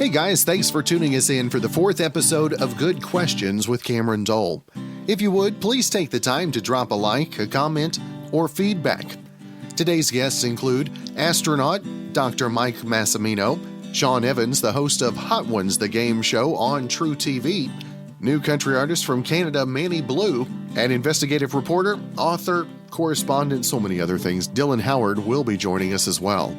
Hey guys, thanks for tuning us in for the 4th episode of Good Questions with Cameron Dole. If you would, please take the time to drop a like, a comment, or feedback. Today's guests include Astronaut, Dr. Mike Massimino, Sean Evans, the host of Hot Ones, the game show on TruTV, new country artist from Canada, Manny Blu, and investigative reporter, author, correspondent, so many other things, Dylan Howard will be joining us as well.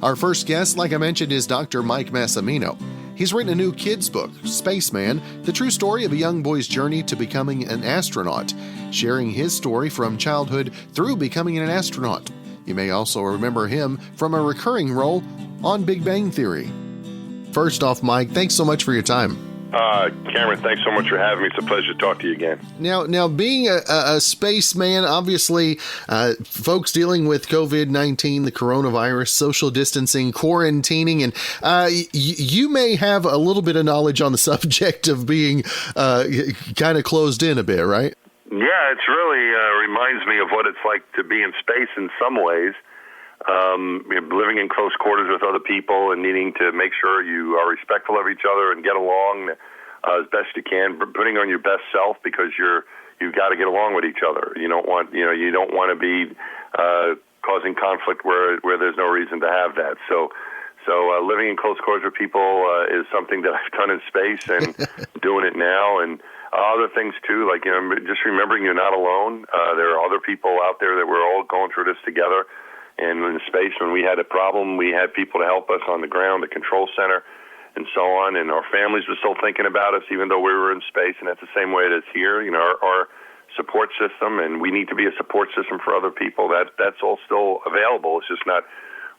Our first guest, like I mentioned, is Dr. Mike Massimino. He's written a new kids' book, Spaceman, the true story of a young boy's journey to becoming an astronaut, sharing his story from childhood through becoming an astronaut. You may also remember him from a recurring role on Big Bang Theory. First off, Mike, thanks so much for your time. Cameron, thanks so much for having me. It's a pleasure to talk to you again. Now being a spaceman, obviously, folks dealing with COVID-19, the coronavirus, social distancing, quarantining, and you may have a little bit of knowledge on the subject of being kind of closed in a bit, right? Yeah, it's really reminds me of what it's like to be in space in some ways. Living in close quarters with other people and needing to make sure you are respectful of each other and get along as best you can, putting on your best self because you've got to get along with each other. You don't want to be causing conflict where there's no reason to have that. So living in close quarters with people is something that I've done in space and doing it now, and other things too, like just remembering you're not alone. There are other people out there that we're all going through this together. And in space, when we had a problem, we had people to help us on the ground, the control center, and so on. And our families were still thinking about us, even though we were in space. And that's the same way it is here. Our support system, and we need to be a support system for other people. That's all still available. It's just not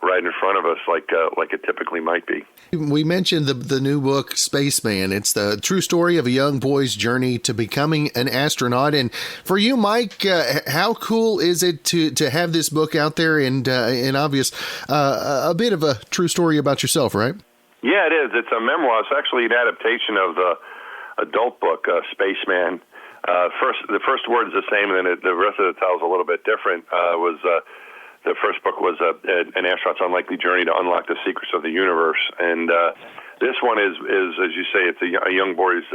right in front of us like it typically might be. We mentioned the new book, Spaceman. It's the true story of a young boy's journey to becoming an astronaut. And for you, Mike, how cool is it to have this book out there and obvious a bit of a true story about yourself, right? Yeah, it is. It's a memoir. It's actually an adaptation of the adult book, Spaceman. The first word is the same, and then the rest of the title is a little bit different. The first book was an astronaut's unlikely journey to unlock the secrets of the universe, and this one is as you say, it's a young boy's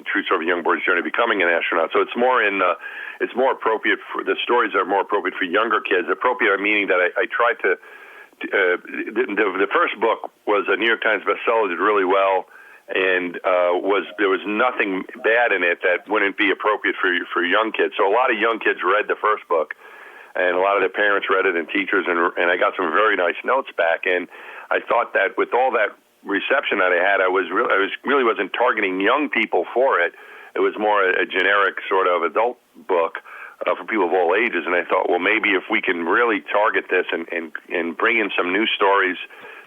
true story of a young boy's journey becoming an astronaut. So it's more appropriate for the stories are more appropriate for younger kids. Appropriate meaning that I tried to. The first book was a New York Times bestseller, did really well, and there was nothing bad in it that wouldn't be appropriate for young kids. So a lot of young kids read the first book. And a lot of their parents read it and teachers, and I got some very nice notes back. And I thought that with all that reception that I had, I really wasn't targeting young people for it. It was more a generic sort of adult book for people of all ages. And I thought, well, maybe if we can really target this and bring in some new stories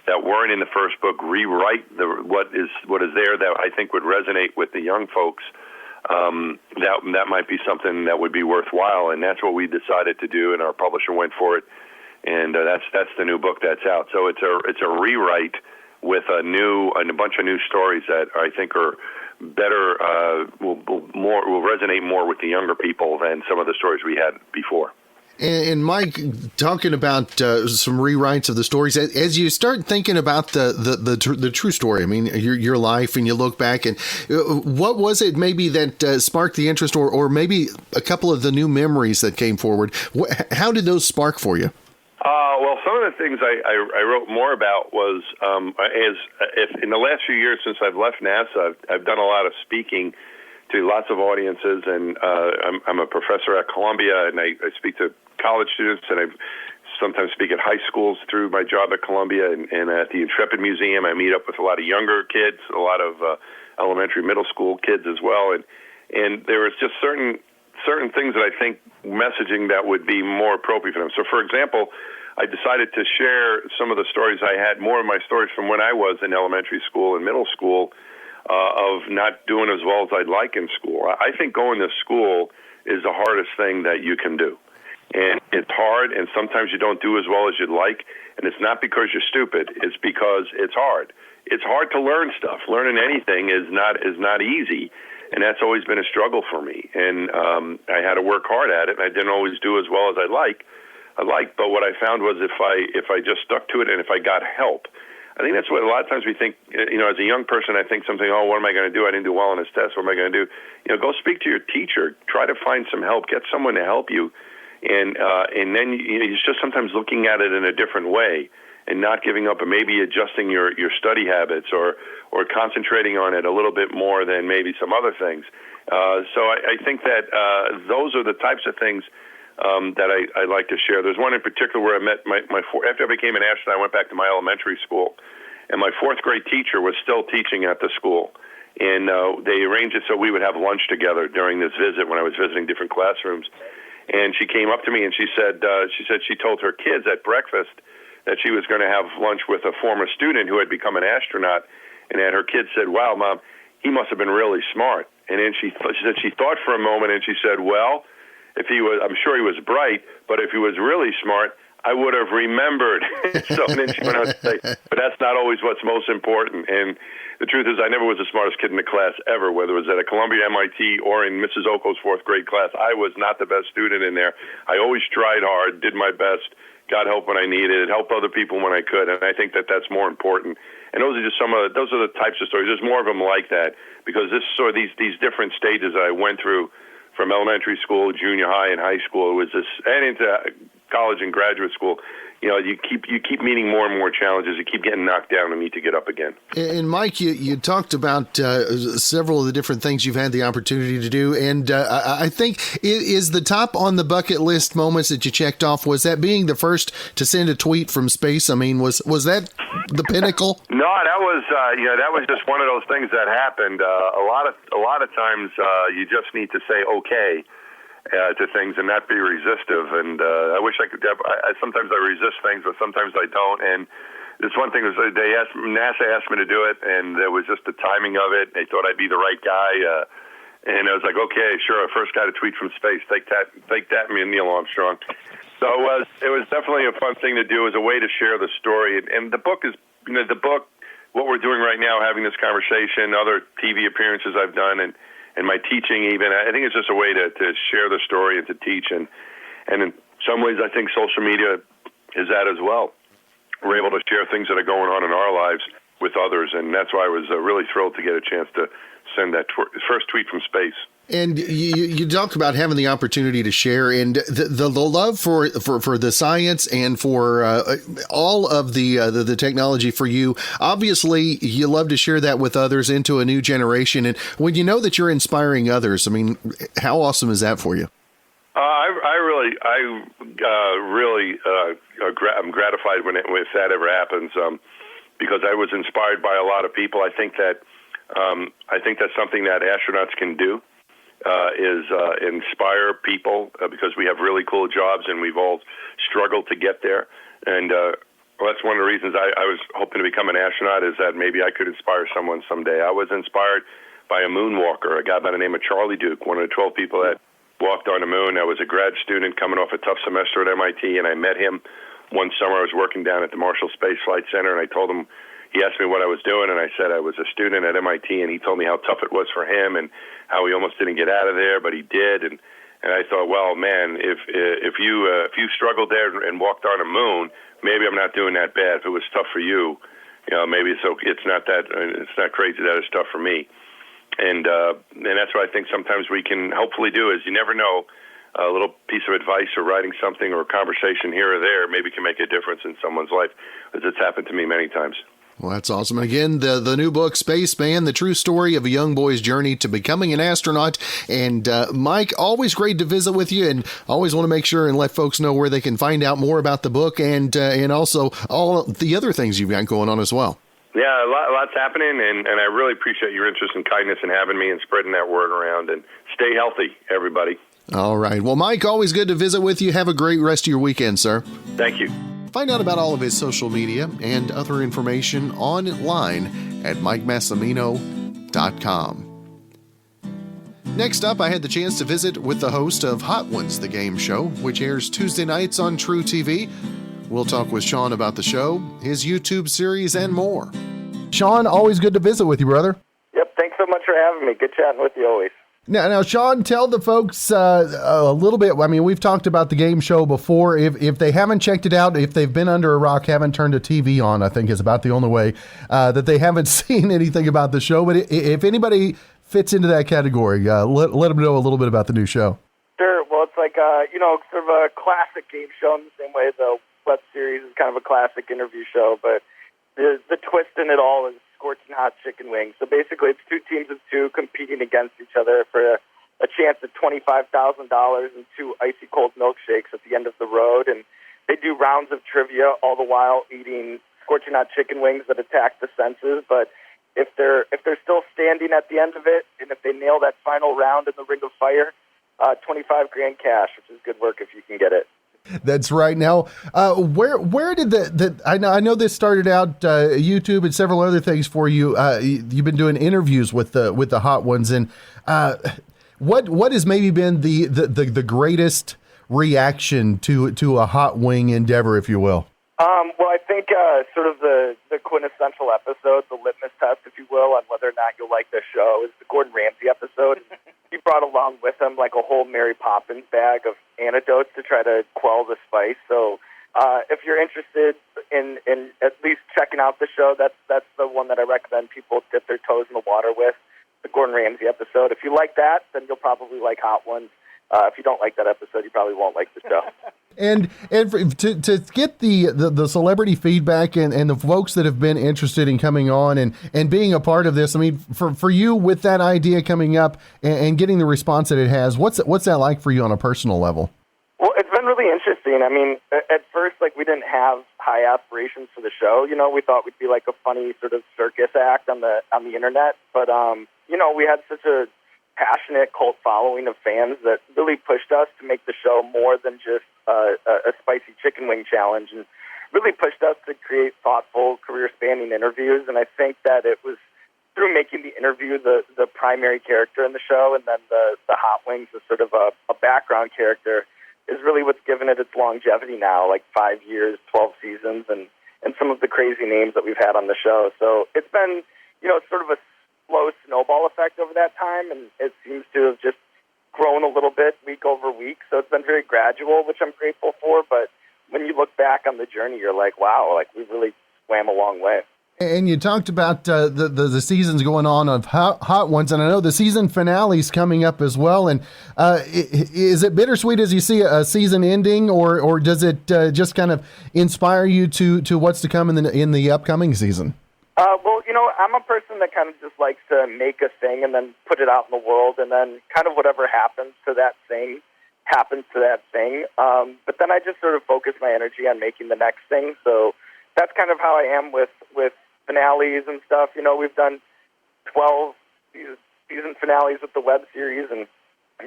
that weren't in the first book, rewrite what is there that I think would resonate with the young folks. That might be something that would be worthwhile, and that's what we decided to do, and our publisher went for it, and that's the new book that's out. So it's a rewrite with a bunch of new stories that I think are better, will resonate more with the younger people than some of the stories we had before. And Mike, talking about some rewrites of the stories, as you start thinking about the true story, I mean, your life, and you look back, and what was it maybe that sparked the interest, or maybe a couple of the new memories that came forward? How did those spark for you? Well, some of the things I wrote more about was, if in the last few years since I've left NASA, I've done a lot of speaking to lots of audiences, and I'm a professor at Columbia, and I speak to college students, and I sometimes speak at high schools through my job at Columbia, and at the Intrepid Museum. I meet up with a lot of younger kids, a lot of elementary, middle school kids as well, and there was just certain things that I think messaging that would be more appropriate for them. So, for example, I decided to share some of the stories I had, more of my stories from when I was in elementary school and middle school, of not doing as well as I'd like in school. I think going to school is the hardest thing that you can do. And it's hard, and sometimes you don't do as well as you'd like, and it's not because you're stupid. It's because it's hard. It's hard to learn stuff. Learning anything is not easy, and that's always been a struggle for me. And I had to work hard at it, and I didn't always do as well as I'd like. But what I found was if I just stuck to it and if I got help, I think that's what a lot of times we think, as a young person, I think something, what am I going to do? I didn't do well on this test. What am I going to do? Go speak to your teacher. Try to find some help. Get someone to help you. And then it's just sometimes looking at it in a different way and not giving up, and maybe adjusting your study habits or concentrating on it a little bit more than maybe some other things. So I think that those are the types of things that I like to share. There's one in particular where I met after I became an astronaut, I went back to my elementary school, and my fourth grade teacher was still teaching at the school. And they arranged it so we would have lunch together during this visit when I was visiting different classrooms. And she came up to me and she said she told her kids at breakfast that she was going to have lunch with a former student who had become an astronaut, and that her kids said, "Wow, Mom, he must have been really smart." And then she said she thought for a moment, and she said, "Well, I'm sure he was bright, but if he was really smart, I would have remembered." So then she went on to say, "But that's not always what's most important." And the truth is, I never was the smartest kid in the class ever, whether it was at a Columbia, MIT, or in Mrs. Oko's fourth grade class. I was not the best student in there. I always tried hard, did my best, got help when I needed it, helped other people when I could, and I think that that's more important. And those are just those are the types of stories. There's more of them like that, because these different stages that I went through from elementary school, junior high, and high school, and into college and graduate school. You keep meeting more and more challenges. You keep getting knocked down and need to get up again. And Mike, you talked about several of the different things you've had the opportunity to do, and I think is the top on the bucket list moments that you checked off, was that being the first to send a tweet from space? I mean, was that the pinnacle? No, that was just one of those things that happened. A lot of times you just need to say okay to things and not be resistive. And I wish I could. Sometimes I resist things, but sometimes I don't. And this one thing was NASA asked me to do it, and there was just the timing of it. They thought I'd be the right guy, and I was like, okay, sure. First guy to tweet from space. Take that, me and Neil Armstrong. So it was definitely a fun thing to do as a way to share the story. And the book is what we're doing right now, having this conversation, other TV appearances I've done, and my teaching even. I think it's just a way to share the story and to teach. And in some ways, I think social media is that as well. We're able to share things that are going on in our lives with others, and that's why I was really thrilled to get a chance to send that first tweet from space. And you talk about having the opportunity to share, and the love for the science and for all of the technology for you. Obviously, you love to share that with others into a new generation. And when you know that you're inspiring others, I mean, how awesome is that for you? I'm gratified if that ever happens, because I was inspired by a lot of people. I think that's something that astronauts can do. Is inspire people, because we have really cool jobs and we've all struggled to get there. And that's one of the reasons I was hoping to become an astronaut, is that maybe I could inspire someone someday. I was inspired by a moonwalker, a guy by the name of Charlie Duke, one of the 12 people that walked on the moon. I was a grad student coming off a tough semester at MIT, and I met him one summer. I was working down at the Marshall Space Flight Center, and I told him, he asked me what I was doing, and I said I was a student at MIT, and he told me how tough it was for him and how he almost didn't get out of there, but he did. And I thought, well, man, if you struggled there and walked on the moon, maybe I'm not doing that bad. If it was tough for you, maybe it's not crazy that it's tough for me. And that's what I think sometimes we can hopefully do, is you never know, a little piece of advice or writing something or a conversation here or there maybe can make a difference in someone's life, as it's happened to me many times. Well, that's awesome. And again, the new book, Spaceman, the true story of a young boy's journey to becoming an astronaut. And Mike, always great to visit with you, and always want to make sure and let folks know where they can find out more about the book and also all the other things you've got going on as well. Yeah, lots happening, and I really appreciate your interest and kindness in having me and spreading that word around. And stay healthy, everybody. All right. Well, Mike, always good to visit with you. Have a great rest of your weekend, sir. Thank you. Find out about all of his social media and other information online at MikeMassimino.com. Next up, I had the chance to visit with the host of Hot Ones, the game show, which airs Tuesday nights on TruTV. We'll talk with Sean about the show, his YouTube series, and more. Sean, always good to visit with you, brother. Yep, thanks so much for having me. Good chatting with you always. Now, Sean, tell the folks a little bit. I mean, we've talked about the game show before. If they haven't checked it out, if they've been under a rock, haven't turned a TV on, I think is about the only way that they haven't seen anything about the show. But if anybody fits into that category, let them know a little bit about the new show. Sure. Well, it's like, sort of a classic game show in the same way the web series is kind of a classic interview show. But the twist in it all is scorching hot chicken wings. So basically, it's two teams of two competing against each other for a chance at $25,000 and two icy cold milkshakes at the end of the road. And they do rounds of trivia all the while eating scorching hot chicken wings that attack the senses. But if they're still standing at the end of it, and if they nail that final round in the ring of fire, $25,000 cash, which is good work if you can get it. That's right. Now, where did I know this started out YouTube and several other things for you. You've been doing interviews with the hot ones, and what has maybe been the greatest reaction to a hot wing endeavor, if you will? Well, I think sort of the quintessential episode, the litmus test, if you will, on whether or not you'll like the show is the Gordon Ramsay episode. He brought along with him like a whole Mary Poppins bag of antidotes to try to quell the spice. So if you're interested in at least checking out the show, that's the one that I recommend people dip their toes in the water with, the Gordon Ramsay episode. If you like that, then you'll probably like Hot Ones. If you don't like that episode, you probably won't like the show. And to get the celebrity feedback and the folks that have been interested in coming on and being a part of this, I mean, for you with that idea coming up and getting the response that it has, what's that like for you on a personal level? Well, it's been really interesting. I mean, at first, like, we didn't have high aspirations for the show. You know, we thought we'd be like a funny sort of circus act on the internet, but we had such a passionate cult following of fans that really pushed us to make the show more than just a spicy chicken wing challenge, and really pushed us to create thoughtful, career-spanning interviews. And I think that it was through making the interview the primary character in the show, and then the hot wings as sort of a background character, is really what's given it its longevity now, like 5 years, 12 seasons, and some of the crazy names that we've had on the show. So it's been, sort of a slow snowball effect over that time, and it seems to have just grown a little bit week over week. So it's been very gradual, which I'm grateful for. But when you look back on the journey, you're like, wow, like we really swam a long way. And you talked about the seasons going on of hot ones, and I know the season finale's coming up as well. And is it bittersweet as you see a season ending, or does it just kind of inspire you to what's to come in the upcoming season? Well, I'm a person that kind of just likes to make a thing and then put it out in the world, and then kind of whatever happens to that thing happens to that thing. But then I just sort of focus my energy on making the next thing. So that's kind of how I am with finales and stuff. We've done 12 season finales with the web series, and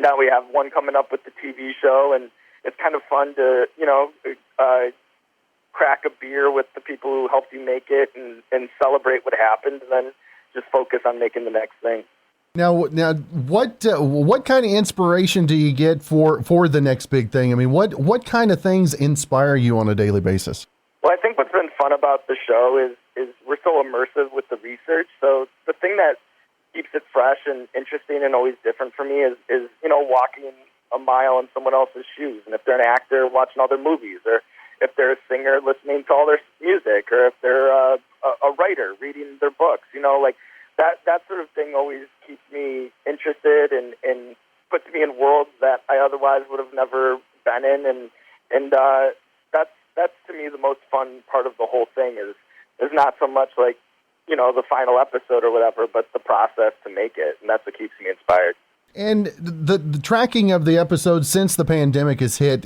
now we have one coming up with the TV show, and it's kind of fun to, crack a beer with the people who helped you make it and celebrate what happened, and then just focus on making the next thing. Now, what kind of inspiration do you get for the next big thing? I mean, what kind of things inspire you on a daily basis? Well, I think what's been fun about the show is we're so immersive with the research. So the thing that keeps it fresh and interesting and always different for me is walking a mile in someone else's shoes. And if they're an actor, watching all their movies, or if they're a singer, listening to all their music, or if they're a writer, reading their books, like that sort of thing always keeps me interested and puts me in worlds that I otherwise would have never been in. And that's to me the most fun part of the whole thing is not so much like, the final episode or whatever, but the process to make it. And that's what keeps me inspired. And the tracking of the episodes since the pandemic has hit,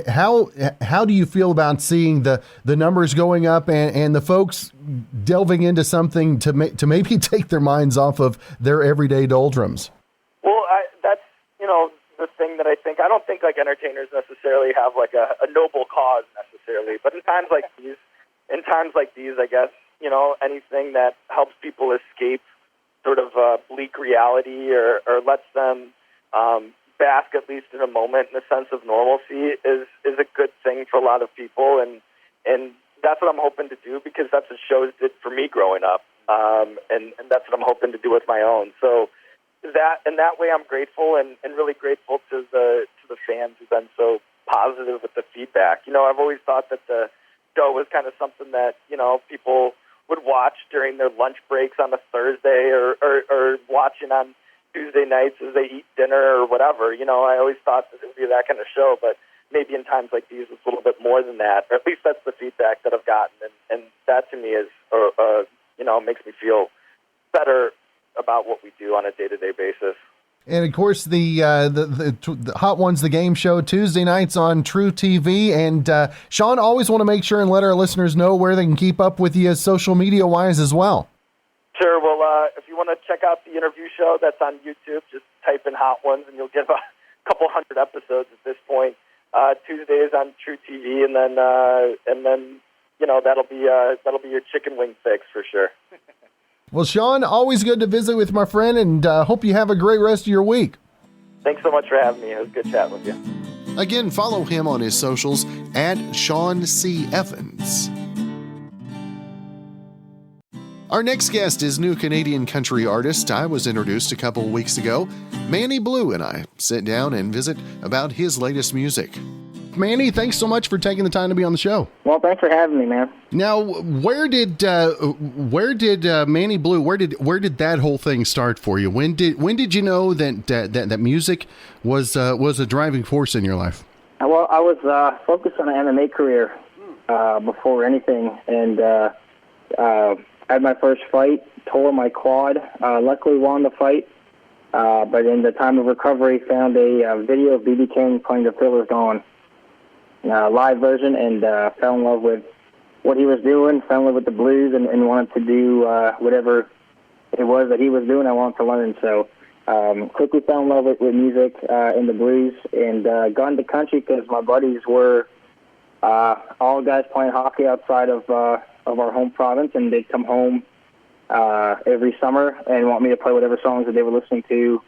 how do you feel about seeing the numbers going up and the folks delving into something to maybe take their minds off of their everyday doldrums? Well, that's the thing that I don't think like entertainers necessarily have like a noble cause necessarily, but in times like these, I guess anything that helps people escape sort of bleak reality or lets them bask at least in a moment in a sense of normalcy is a good thing for a lot of people, and that's what I'm hoping to do, because that's what shows did for me growing up, and that's what I'm hoping to do with my own. So that way, I'm grateful and really grateful to the fans who've been so positive with the feedback. I've always thought that the show was kind of something that people would watch during their lunch breaks on a Thursday or watching on Tuesday nights as they eat dinner or whatever. I always thought that it would be that kind of show, but maybe in times like these it's a little bit more than that. Or at least that's the feedback that I've gotten, and that to me is makes me feel better about what we do on a day-to-day basis. And of course, the Hot Ones, the game show, Tuesday nights on TruTV. And Sean, always want to make sure and let our listeners know where they can keep up with you social media-wise as well. Sure. Well, if you want to check out the interview show, that's on YouTube. Just type in Hot Ones, and you'll get a couple hundred episodes at this point. Tuesdays on TruTV, and then that'll be your chicken wing fix for sure. Well, Sean, always good to visit with my friend, and hope you have a great rest of your week. Thanks so much for having me. It was good chatting with you. Again, follow him on his socials at Sean C. Evans. Our next guest is new Canadian country artist I was introduced a couple weeks ago. Manny Blu and I sit down and visit about his latest music. Manny, thanks so much for taking the time to be on the show. Well, thanks for having me, man. Now, where did Manny Blu? Where did that whole thing start for you? When did you know that music was a driving force in your life? Well, I was focused on an MMA career before anything, and I had my first fight, tore my quad. Luckily, won the fight, but in the time of recovery, found a video of B.B. King playing The Thriller's Gone. Live version, and fell in love with what he was doing, fell in love with the blues, and wanted to do whatever it was that he was doing. I wanted to learn, so quickly fell in love with music and the blues, and got into country because my buddies were all guys playing hockey outside of our home province, and they'd come home every summer and want me to play whatever songs that they were listening to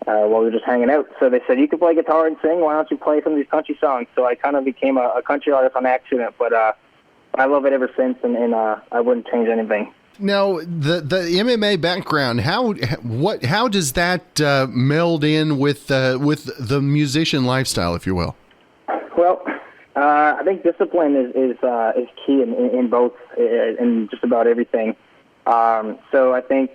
while we were just hanging out. So they said, you can play guitar and sing, why don't you play some of these country songs? So I kind of became a country artist on accident, but I love it ever since, and I wouldn't change anything. Now, the MMA background, how does that meld in with the musician lifestyle, if you will? Well, I think discipline is key in both, in just about everything. So I think,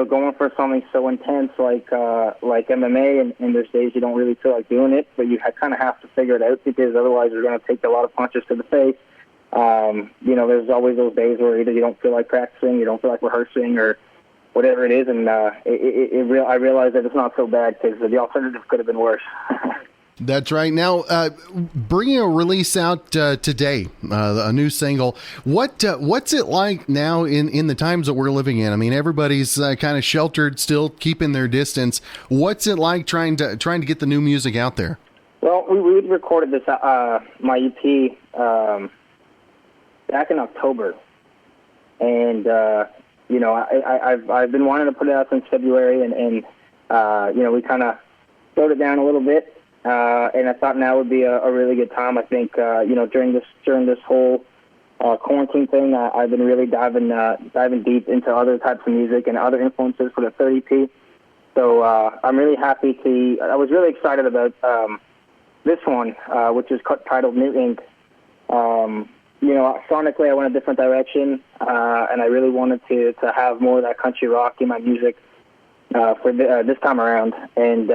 going for something so intense like MMA, and there's days you don't really feel like doing it, but you kind of have to figure it out, because otherwise you're going to take a lot of punches to the face. There's always those days where either you don't feel like practicing, you don't feel like rehearsing, or whatever it is, and I realize that it's not so bad, because the alternative could have been worse. That's right. Now, bringing a release out today, a new single. What's it like now in the times that we're living in? I mean, everybody's kind of sheltered, still keeping their distance. What's it like trying to get the new music out there? Well, we recorded this my EP back in October, and I've been wanting to put it out since February, and we kind of slowed it down a little bit. And I thought now would be a really good time. I think during this whole quarantine thing, I've been really diving deep into other types of music and other influences for the 30p. So I'm really happy to. I was really excited about this one, which is titled New Ink. Sonically, I went a different direction, and I really wanted to have more of that country rock in my music for this time around. And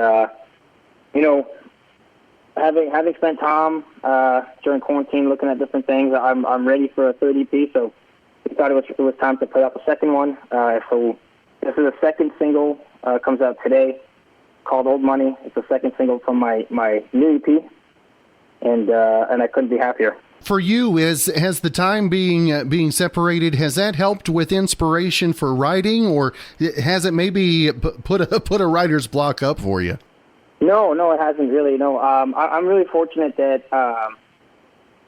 Having spent time during quarantine looking at different things, I'm ready for a 30p. So we thought it was time to put out the second one. So this is the second single, comes out today, called Old Money. It's the second single from my new EP, and I couldn't be happier. For you, has the time being separated, has that helped with inspiration for writing, or has it maybe put a writer's block up for you? No, it hasn't really. No, I'm really fortunate that I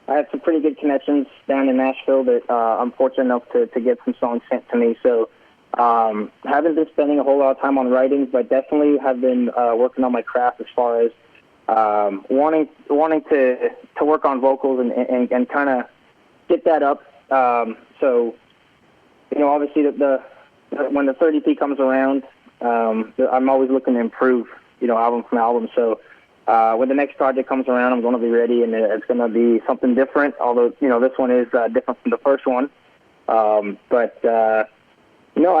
have some pretty good connections down in Nashville that I'm fortunate enough to get some songs sent to me. So haven't been spending a whole lot of time on writing, but definitely have been working on my craft as far as wanting to work on vocals and kind of get that up. So obviously when the 30p comes around, I'm always looking to improve, album from album. So when the next project comes around, I'm going to be ready, and it's going to be something different. Although this one is different from the first one. I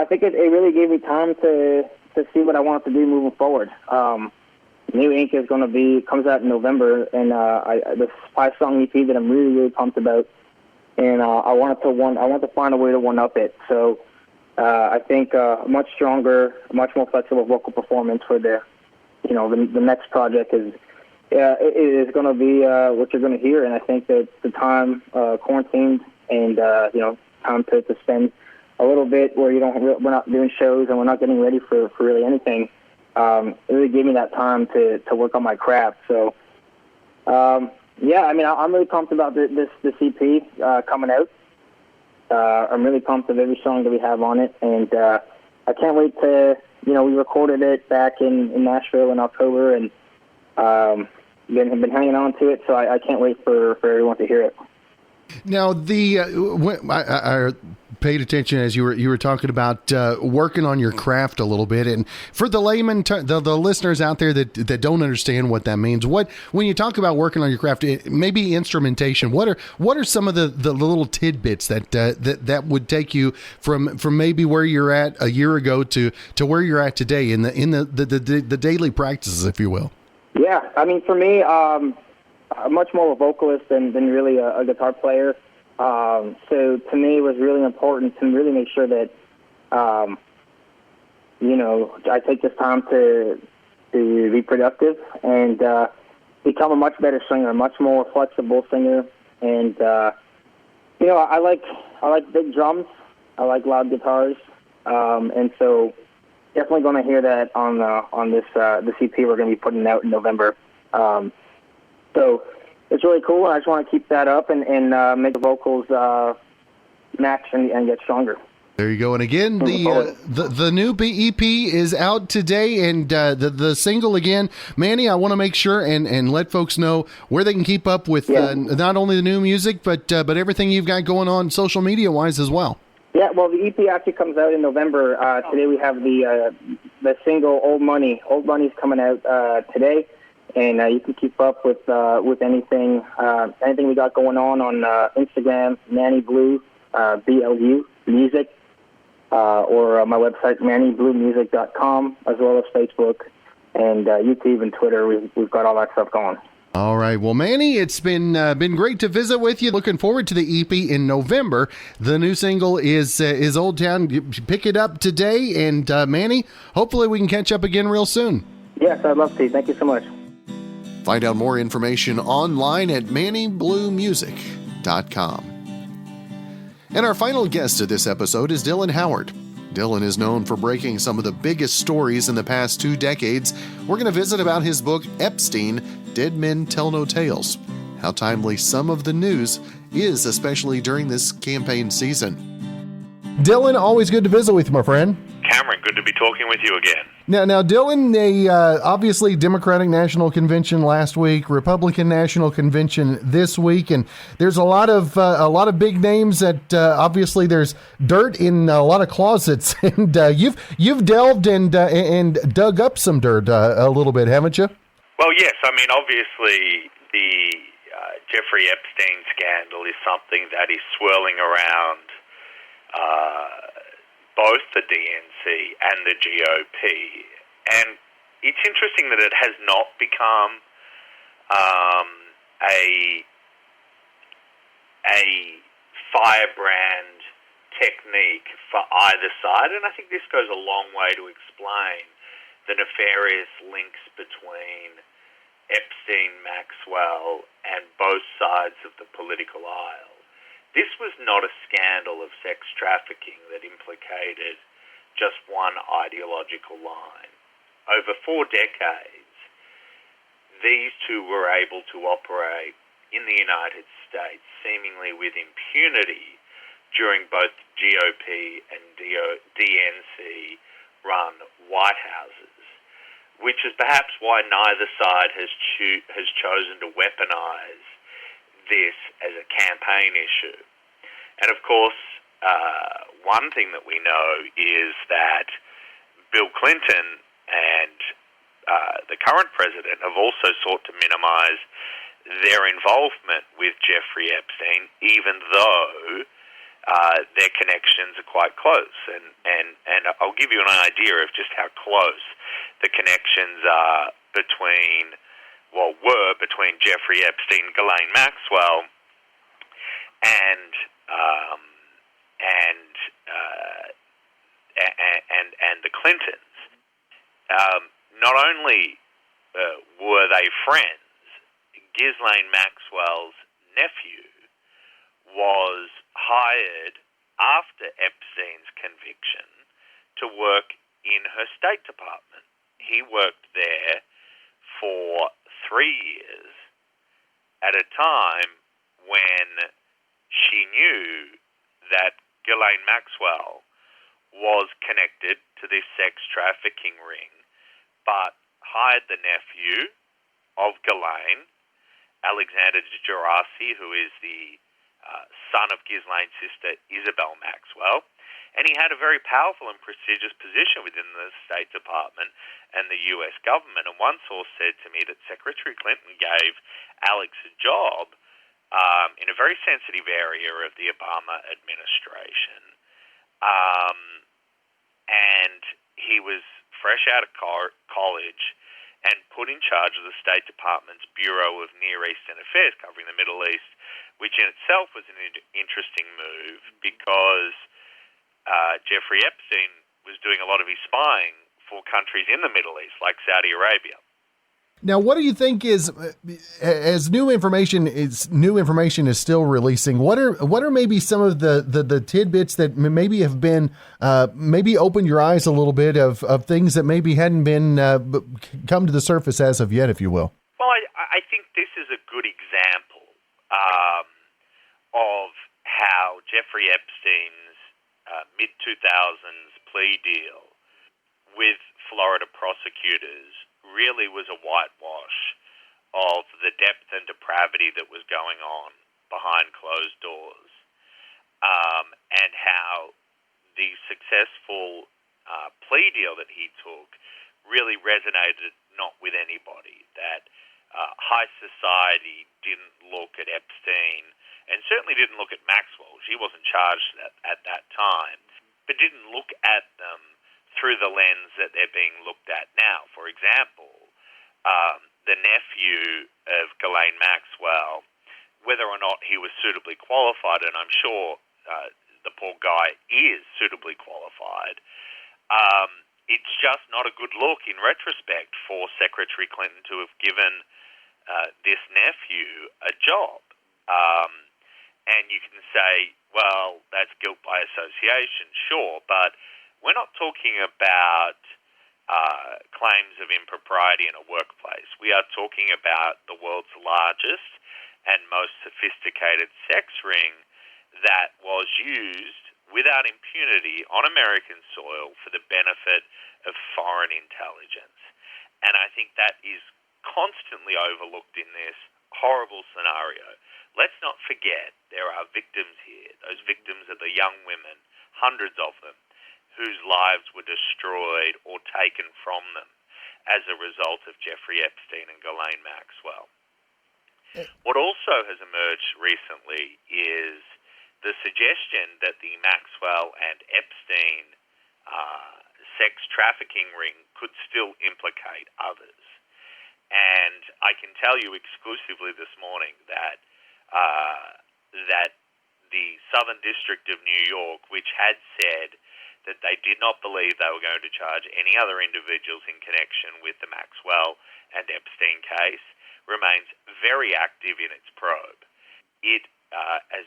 think it really gave me time to see what I want to do moving forward. New Ink is going to comes out in November, and this 5-song EP that I'm really, really pumped about, and I want to find a way to one-up it. So I think a much stronger, much more flexible vocal performance for the next project is going to be what you're going to hear. And I think that the time quarantined and time to spend a little bit where we're not doing shows and we're not getting ready for really anything. It really gave me that time to work on my craft. So, I'm really pumped about this EP coming out. I'm really pumped of every song that we have on it, and I can't wait to, we recorded it back in Nashville in October, and been hanging on to it, so I can't wait for everyone to hear it. Now, I paid attention as you were talking about working on your craft a little bit, and for the layman, the listeners out there that don't understand what that means, when you talk about working on your craft, maybe instrumentation, what are some of the little tidbits that would take you from maybe where you're at a year ago to where you're at today in the daily practices, if you will? Yeah, I mean, for me, I'm much more of a vocalist than really a guitar player. So to me, it was really important to really make sure that, I take this time to be productive and become a much better singer, a much more flexible singer. And, I like big drums. I like loud guitars. And so definitely going to hear that on this EP we're going to be putting out in November. So it's really cool, and I just want to keep that up and make the vocals match and get stronger. There you go. And again, the new EP is out today, and the single again, Manny, I want to make sure and let folks know where they can keep up with not only the new music, but everything you've got going on social media wise as well. Yeah, well, the EP actually comes out in November. Today we have the single "Old Money." "Old Money's coming out today. And you can keep up with anything we got going on Instagram, Manny Blu, BLU music, or my website mannybluemusic.com, as well as Facebook and YouTube and Twitter. We've got all that stuff going. All right. Well, Manny, it's been great to visit with you. Looking forward to the EP in November. The new single is Old Town. You pick it up today, and Manny, hopefully we can catch up again real soon. Yes, I'd love to. Thank you so much. Find out more information online at mannybluemusic.com. And our final guest of this episode is Dylan Howard. Dylan is known for breaking some of the biggest stories in the past 2 decades. We're going to visit about his book, Epstein, Dead Men Tell No Tales. How timely some of the news is, especially during this campaign season. Dylan, always good to visit with you, my friend. Cameron, good to be talking with you again. Now, Dylan, obviously Democratic National Convention last week, Republican National Convention this week, and there's a lot of big names that obviously there's dirt in a lot of closets, and you've delved and dug up some dirt a little bit, haven't you? Well, yes. I mean, obviously the Jeffrey Epstein scandal is something that is swirling around both the DNC and the GOP. And it's interesting that it has not become a firebrand technique for either side. And I think this goes a long way to explain the nefarious links between Epstein, Maxwell, and both sides of the political aisle. This was not a scandal of sex trafficking that implicated just one ideological line. Over 4 decades, these two were able to operate in the United States seemingly with impunity during both GOP and DNC-run White Houses, which is perhaps why neither side has chosen to weaponize this as a campaign issue. And of course, one thing that we know is that Bill Clinton and the current president have also sought to minimize their involvement with Jeffrey Epstein, even though their connections are quite close. And I'll give you an idea of just how close the connections are were between Jeffrey Epstein, Ghislaine Maxwell, and the Clintons. Not only were they friends, Ghislaine Maxwell's nephew was hired after Epstein's conviction to work in her State Department. He worked there for 3 years at a time when she knew that Ghislaine Maxwell was connected to this sex trafficking ring, but hired the nephew of Ghislaine, Alexander Gerasi, who is the son of Ghislaine's sister Isabel Maxwell, and he had a very powerful and prestigious position within the State Department and the U.S. government. And one source said to me that Secretary Clinton gave Alex a job in a very sensitive area of the Obama administration, and he was fresh out of college and put in charge of the State Department's Bureau of Near Eastern Affairs, covering the Middle East, which in itself was an interesting move because Jeffrey Epstein was doing a lot of his spying for countries in the Middle East, like Saudi Arabia. Now, what do you think is, as new information is still releasing, what are maybe some of the tidbits that maybe have been, maybe opened your eyes a little bit of things that maybe hadn't been come to the surface as of yet, if you will? Well, I think this is a good example of how Jeffrey Epstein's mid-2000s plea deal with Florida prosecutors really was a whitewash of the depth and depravity that was going on behind closed doors, and how the successful plea deal that he took really resonated not with anybody, that high society didn't look at Epstein and certainly didn't look at Maxwell. She wasn't charged at that time, but didn't look at them through the lens that they're being looked at now. For example, the nephew of Ghislaine Maxwell, whether or not he was suitably qualified, and I'm sure the poor guy is suitably qualified, it's just not a good look in retrospect for Secretary Clinton to have given this nephew a job. And you can say, well, that's guilt by association, sure, but we're not talking about claims of impropriety in a workplace. We are talking about the world's largest and most sophisticated sex ring that was used without impunity on American soil for the benefit of foreign intelligence. And I think that is constantly overlooked in this horrible scenario. Let's not forget there are victims here. Those victims are the young women, hundreds of them, whose lives were destroyed or taken from them as a result of Jeffrey Epstein and Ghislaine Maxwell. What also has emerged recently is the suggestion that the Maxwell and Epstein sex trafficking ring could still implicate others. And I can tell you exclusively this morning that the Southern District of New York, which had said that they did not believe they were going to charge any other individuals in connection with the Maxwell and Epstein case, remains very active in its probe. It, as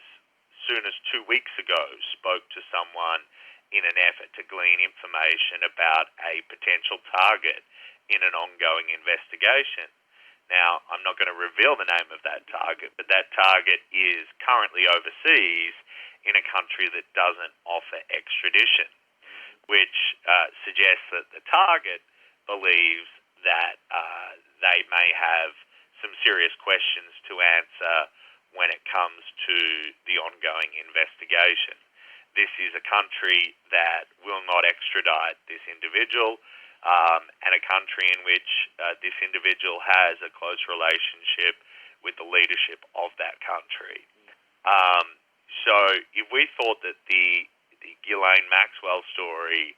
soon as 2 weeks ago, spoke to someone in an effort to glean information about a potential target in an ongoing investigation. Now, I'm not going to reveal the name of that target, but that target is currently overseas in a country that doesn't offer extradition, which suggests that the target believes that they may have some serious questions to answer when it comes to the ongoing investigation. this is a country that will not extradite this individual, and a country in which this individual has a close relationship with the leadership of that country. So if we thought that the Ghislaine Maxwell story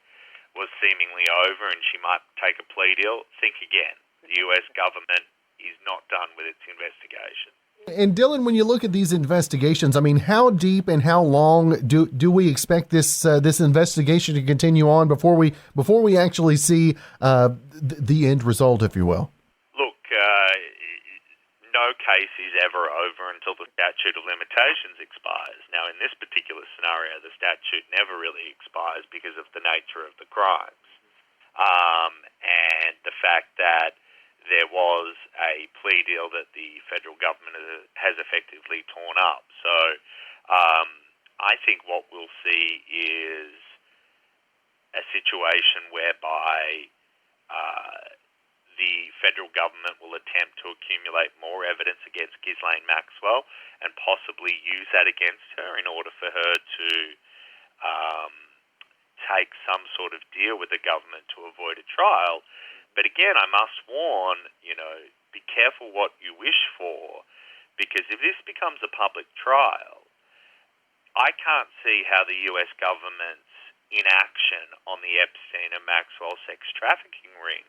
was seemingly over and she might take a plea deal, think again. The U.S. government is not done with its investigation. And Dylan, when you look at these investigations, I mean, how deep and how long do we expect this investigation to continue on before we actually see the end result, if you will? Look, no case is ever over until the statute of limitations expires. Now, in this particular scenario, the statute never really expires because of the nature of the crimes, and the fact that there was a plea deal that the federal government has effectively torn up. So I think what we'll see is a situation whereby the federal government will attempt to accumulate more evidence against Ghislaine Maxwell and possibly use that against her in order for her to take some sort of deal with the government to avoid a trial. But again, I must warn, be careful what you wish for, because if this becomes a public trial, I can't see how the U.S. government's inaction on the Epstein and Maxwell sex trafficking ring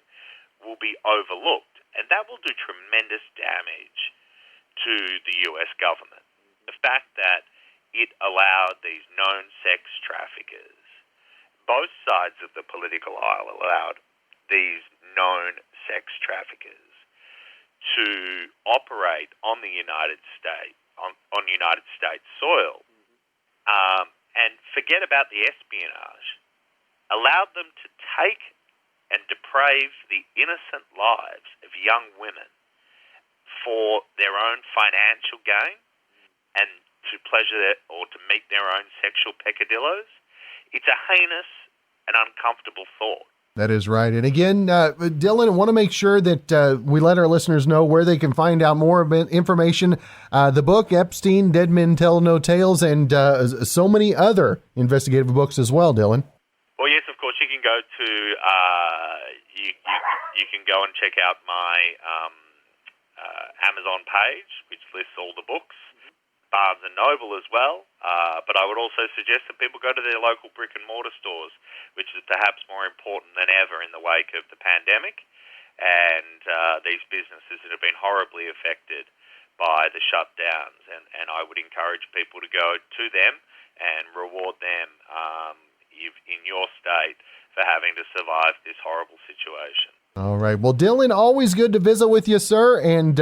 will be overlooked, and that will do tremendous damage to the U.S. government. The fact that it allowed these known sex traffickers, both sides of the political aisle allowed these known sex traffickers to operate on the United States, on United States soil, and forget about the espionage, allowed them to take and deprave the innocent lives of young women for their own financial gain and to pleasure or to meet their own sexual peccadillos. It's a heinous and uncomfortable thought. That is right. And again, Dylan, I want to make sure that we let our listeners know where they can find out more information. The book, Epstein, Dead Men Tell No Tales, and so many other investigative books as well, Dylan. Well, yes, of course. You can go to you can go and check out my Amazon page, which lists all the books. Barnes & Noble as well, but I would also suggest that people go to their local brick-and-mortar stores, which is perhaps more important than ever in the wake of the pandemic, and these businesses that have been horribly affected by the shutdowns, and I would encourage people to go to them and reward them in your state for having to survive this horrible situation. All right. Well, Dylan, always good to visit with you, sir, and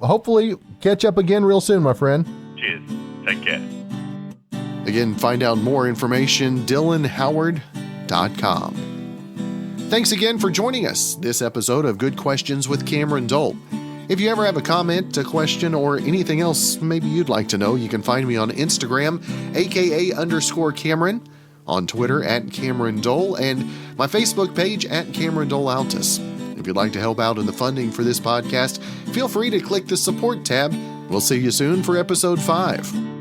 hopefully catch up again real soon, my friend. Cheers. Take care. Again, find out more information, DylanHoward.com. Thanks again for joining us this episode of Good Questions with Cameron Dole. If you ever have a comment, a question, or anything else maybe you'd like to know, you can find me on Instagram, aka_Cameron, on Twitter @Cameron Dole, and my Facebook page @Cameron Dole Altus. If you'd like to help out in the funding for this podcast, feel free to click the support tab. We'll see you soon for episode 5.